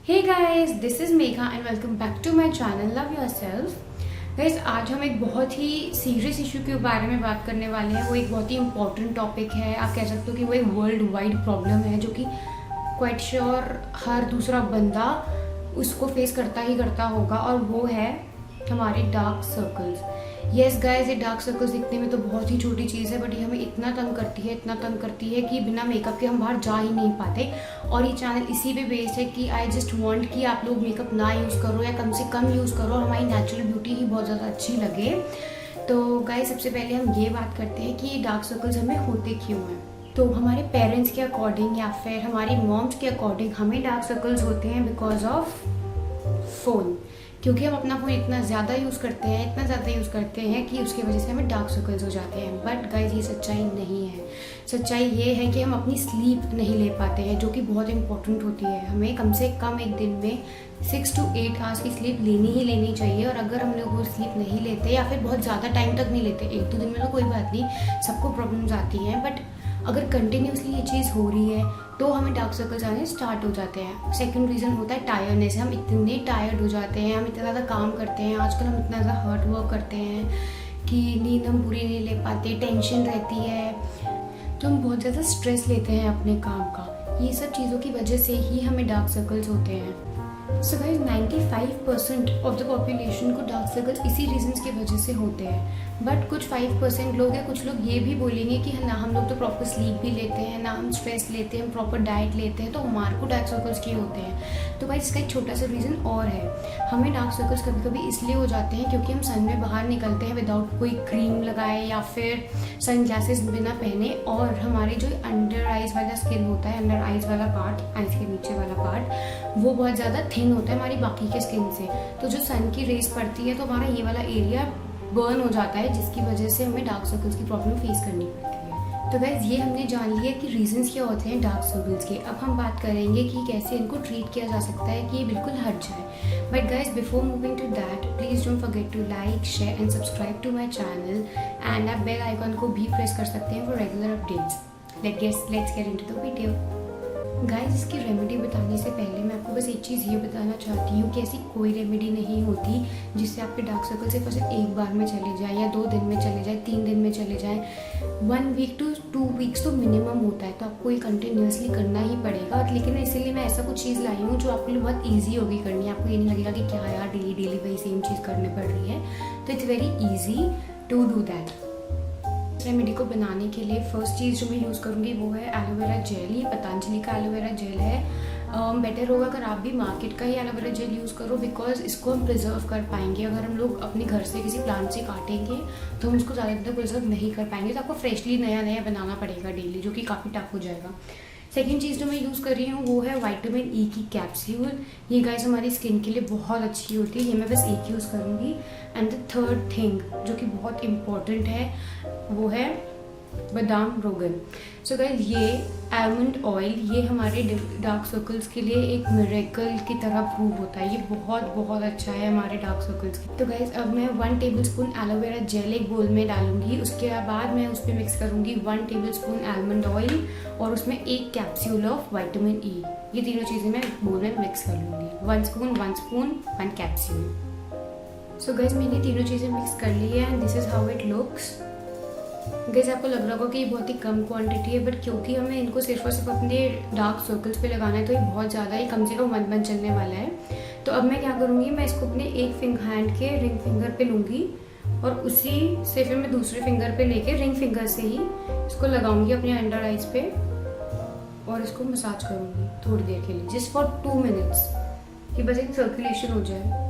Hey guys, this is Megha and welcome back to my channel love yourself. Guys, आज हम एक बहुत ही serious issue के बारे में बात करने वाले हैं। वो एक बहुत ही इम्पोर्टेंट टॉपिक है। आप कह सकते हो कि वो एक वर्ल्ड वाइड प्रॉब्लम है जो कि क्वाइट श्योर हर दूसरा बंदा उसको फेस करता ही करता होगा, और वो है हमारे डार्क सर्कल्स। येस गाइस, ये डार्क सर्कल्स दिखने में तो बहुत ही छोटी चीज़ है, बट ये हमें इतना तंग करती है कि बिना मेकअप के हम बाहर जा ही नहीं पाते। और ये चैनल इसी पे बेस्ड है कि आई जस्ट वांट कि आप लोग मेकअप ना यूज़ करो या कम से कम यूज़ करो और हमारी नेचुरल ब्यूटी ही बहुत ज़्यादा अच्छी लगे। तो गाइस, सबसे पहले हम ये बात करते हैं कि ये डार्क सर्कल्स हमें होते क्यों हैं। तो हमारे पेरेंट्स के अकॉर्डिंग या फिर हमारी मॉम्स के अकॉर्डिंग हमें डार्क सर्कल्स होते हैं बिकॉज ऑफ फ़ोन, क्योंकि हम अपना फ़ोन इतना ज़्यादा यूज़ करते हैं कि उसकी वजह से हमें डार्क सर्कल्स हो जाते हैं। बट गाइस, ये सच्चाई नहीं है। सच्चाई ये है कि हम अपनी स्लीप नहीं ले पाते हैं, जो कि बहुत इंपॉर्टेंट होती है। हमें कम से कम एक दिन में 6 to 8 आवर्स की स्लीप लेनी चाहिए। और अगर हम लोग वो स्लीप नहीं लेते या फिर बहुत ज़्यादा टाइम तक नहीं लेते, 1-2 दिन में तो कोई बात नहीं, सबको प्रॉब्लम्स आती हैं, बट अगर कंटिन्यूसली ये चीज़ हो रही है तो हमें डार्क सर्कल्स आने स्टार्ट हो जाते हैं। सेकंड रीज़न होता है टायर्डनेस। हम इतने टायर्ड हो जाते हैं, हम इतना ज़्यादा काम करते हैं, आजकल हम इतना ज़्यादा हार्ड वर्क करते हैं कि नींद हम पूरी नहीं ले पाते, टेंशन रहती है, तो हम बहुत ज़्यादा स्ट्रेस लेते हैं अपने काम का। ये सब चीज़ों की वजह से ही हमें डार्क सर्कल्स होते हैं। So guys, 95% of the population को डार्क सर्कल्स इसी रीजंस की वजह से होते हैं। बट कुछ 5% लोग हैं, कुछ लोग ये भी बोलेंगे कि ना हम लोग तो प्रॉपर स्लीप भी लेते हैं, ना हम स्ट्रेस लेते हैं, हम प्रॉपर डाइट लेते हैं, तो हमारे को डार्क सर्कल्स क्यों होते हैं। तो भाई, इसका एक छोटा सा रीज़न और है। हमें डार्क सर्कल्स कभी कभी इसलिए हो जाते हैं क्योंकि हम सन में बाहर निकलते हैं विदाउट कोई क्रीम लगाए या फिर सन ग्लासेस बिना पहने, और हमारे जो अंडर आइज़ वाला स्किन होता है, अंडर आइज़ वाला पार्ट, आइज़ के नीचे वाला पार्ट, वो बहुत ज़्यादा थिन होता है हमारी बाकी के स्किन से। तो जो सन की रेस पड़ती है तो हमारा ये वाला एरिया बर्न हो जाता है, जिसकी वजह से हमें डार्क सर्कल्स की प्रॉब्लम फेस करनी पड़ती है। तो गाइस, ये हमने जान लिया कि रीजंस क्या होते हैं डार्क सर्कल्स के। अब हम बात करेंगे कि कैसे इनको ट्रीट किया जा सकता है कि ये बिल्कुल हट जाए। But guys, before moving to that, please don't forget to like, share and subscribe to my channel, and आप बेल आइकन को भी प्रेस कर सकते हैं for regular updates. Let's get into the video. Guys, इसकी रेमेडी बताने से पहले मैं आपको बस एक चीज़ ये बताना चाहती हूँ कि ऐसी कोई रेमेडी नहीं होती जिससे आपके डार्क सर्कल सिर्फ एक बार में चले जाए या 2 दिन में चले जाए, 3 दिन में चले जाए। 1 वीक to 2 वीक्स तो मिनिमम होता है, तो आपको ये कंटिन्यूसली करना ही पड़ेगा। लेकिन इसीलिए मैं ऐसा कुछ चीज़ लाई हूँ जो आपके लिए बहुत ईजी होगी करनी। आपको ये नहीं लगेगा कि क्या यार डेली वही सेम चीज़ करनी पड़ रही है। तो it's very easy to do that. Remedy को बनाने के लिए फर्स्ट चीज़ जो मैं यूज़ करूँगी वो है एलोवेरा जेल। ये पतंजलि का एलोवेरा जेल है। बेटर होगा अगर आप भी मार्केट का ही एलोवेरा जेल यूज़ करो, बिकॉज इसको हम प्रिजर्व कर पाएंगे। अगर हम लोग अपने घर से किसी प्लांट से काटेंगे तो हम उसको ज़्यादा दिन तक प्रिजर्व नहीं कर पाएंगे, तो आपको फ्रेशली नया बनाना पड़ेगा डेली, जो कि काफ़ी टफ हो जाएगा। सेकेंड चीज़ जो मैं यूज़ कर रही हूँ वो है विटामिन ई की कैप्सूल। ये गाइस हमारी स्किन के लिए बहुत अच्छी होती है, ये मैं बस एक यूज़ करूँगी। एंड द थर्ड थिंग जो कि बहुत इम्पॉर्टेंट है वो है बादाम रोगन। सो गाइस, ये आलमंड ऑयल, ये हमारे डार्क सर्कल्स के लिए एक मिरेकल की तरह प्रूव होता है। ये बहुत अच्छा है हमारे डार्क सर्कल्स के। तो गाइस, अब मैं 1 टेबलस्पून एलोवेरा जेल एक बोल में डालूंगी। उसके बाद मैं उस पर मिक्स करूंगी 1 टेबलस्पून आलमंड ऑयल और उसमें 1 कैप्सूल ऑफ विटामिन ई। ये तीनों चीज़ें मैं बोल में मिक्स कर लूँगी। 1 स्पून 1 कैप्सूल। सो गाइस, मैंने तीनों चीज़ें मिक्स कर ली है and this is how it looks. Guys, आपको लग रहा होगा कि ये बहुत ही कम क्वांटिटी है, बट क्योंकि हमें इनको सिर्फ और सिर्फ अपने डार्क सर्कल्स पे लगाना है तो ये बहुत ज़्यादा ही कम से कम 1 मंथ चलने वाला है। तो अब मैं क्या करूँगी, मैं इसको अपने एक हैंड के रिंग फिंगर पे लूँगी और उसी से फिर मैं दूसरे फिंगर पे लेके रिंग फिंगर से ही इसको लगाऊंगी अपने अंडर आइज पे और इसको मसाज करूँगी थोड़ी देर के लिए, जस्ट फॉर 2 मिनट्स, कि बस एक सर्कुलेशन हो जाए।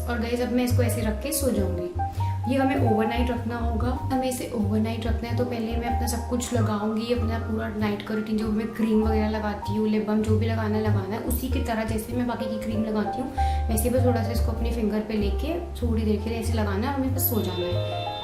और गाइस, अब मैं इसको ऐसे रख के सो जाऊंगी। ये हमें ओवरनाइट रखना होगा। हमें इसे ओवरनाइट रखना है तो पहले मैं अपना सब कुछ लगाऊंगी, अपना पूरा नाइट का रूटीन, जो मैं क्रीम वगैरह लगाती हूँ, लिप बाम जो भी लगाना है उसी की तरह जैसे मैं बाकी की क्रीम लगाती हूँ वैसे बस थोड़ा सा इसको अपने फिंगर पे लेके थोड़ी देर के लिए ऐसे लगाना है और हमें बस सो जाना है।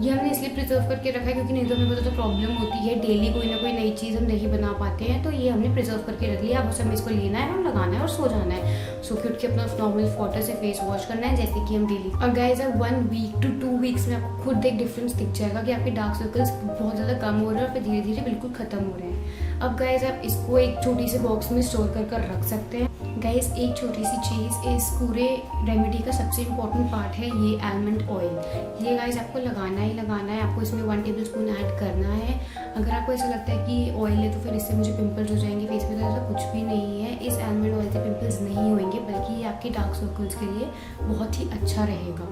ये हमने इसलिए प्रिजर्व करके रखा है क्योंकि नहीं तो हमें बहुत ज़्यादा प्रॉब्लम होती है, डेली कोई ना कोई नई नई चीज़ हम नहीं बना पाते हैं, तो ये हमने प्रिजर्व करके रख लिया। बस हमें इसको लेना है और लगाना है और सो जाना है। सो के उठ के अपना नॉर्मल वाटर से फेस वॉश करना है जैसे कि हम डेली। और गाइस अब 1 वीक to 2 वीक्स में आपको खुद एक डिफरेंस दिख जाएगा कि आपके डार्क सर्कल्स बहुत ज़्यादा कम हो रहे हैं और फिर धीरे धीरे बिल्कुल ख़त्म हो रहे हैं। अब गाइस आप इसको एक छोटी सी बॉक्स में स्टोर कर रख सकते हैं। गाइस एक छोटी सी चीज़, इस पूरे रेमेडी का सबसे इम्पोर्टेंट पार्ट है ये आलमंड ऑयल। ये गाइस आपको लगाना ही लगाना है। आपको इसमें 1 टेबलस्पून ऐड करना है। अगर आपको ऐसा लगता है कि ऑयल है तो फिर इससे मुझे पिंपल्स हो जाएंगे फेस पे, तो ऐसा कुछ भी नहीं है। इस आलमंड ऑयल से पिंपल्स नहीं होंगे, बल्कि ये आपके डार्क सर्कल्स के लिए बहुत ही अच्छा रहेगा।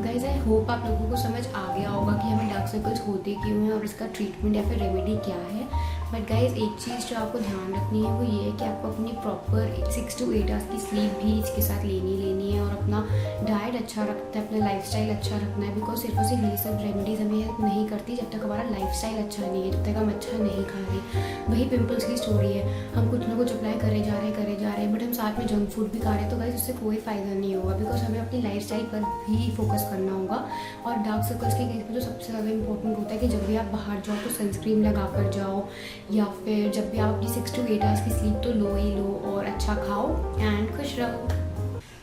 गाइज आई होप आप लोगों को समझ आ गया होगा कि हमें डार्क सर्कल्स होते क्यों हैं और इसका ट्रीटमेंट या फिर रेमेडी क्या है। बट गाइज एक चीज़ जो आपको ध्यान रखनी है वो ये है कि आपको अपनी प्रॉपर 6 to 8 आवर्स की स्लीप भी इसके साथ लेनी है और अपना डाइट अच्छा रखना है, अपना लाइफस्टाइल अच्छा रखना है। बिकॉज सिर्फ और सिर्फ ये सब रेमेडीज हमें हेल्प नहीं करती जब तक हमारा लाइफस्टाइल अच्छा नहीं है, जब तक हम अच्छा नहीं खा रहे। वही पिंपल्स की स्टोरी है, हम कुछ ना कुछ अप्लाई करे जा रहे हैं बट हम साथ में जंक फूड भी खा रहे हैं, तो गाइज उससे कोई फ़ायदा नहीं होगा। बिकॉज हमें अपनी लाइफस्टाइल पर भी फोकस करना होगा। और डार्क सर्कल्स के केस में जो सबसे ज़्यादा इंपॉर्टेंट होता है कि जब भी आप बाहर जाओ तो सनस्क्रीन लगा कर जाओ, या फिर जब भी आप अपनी 6 to 8 आवर्स की स्लीप तो लो ही लो और अच्छा खाओ एंड खुश रहो।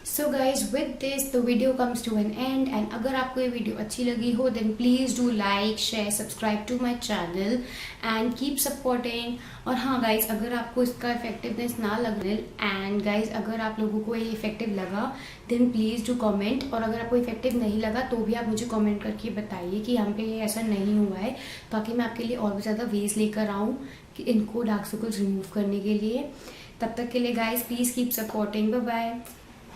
So guys with this the video comes to an end. And अगर आपको ये वीडियो अच्छी लगी हो then please do like share subscribe to my channel and keep supporting. और हाँ गाइज, अगर आपको इसका इफेक्टिवनेस ना लगे एंड गाइज अगर आप लोगों को ये इफेक्टिव लगा देन प्लीज़ डू कमेंट। और अगर आपको इफेक्टिव नहीं लगा तो भी आप मुझे कमेंट करके बताइए कि यहाँ पे ये ऐसा नहीं हुआ है, ताकि मैं आपके लिए और भी ज़्यादा वेज लेकर आऊँ कि इनको डार्क सर्कल्स रिमूव करने के लिए। तब तक के लिए guys please keep supporting. Bye bye.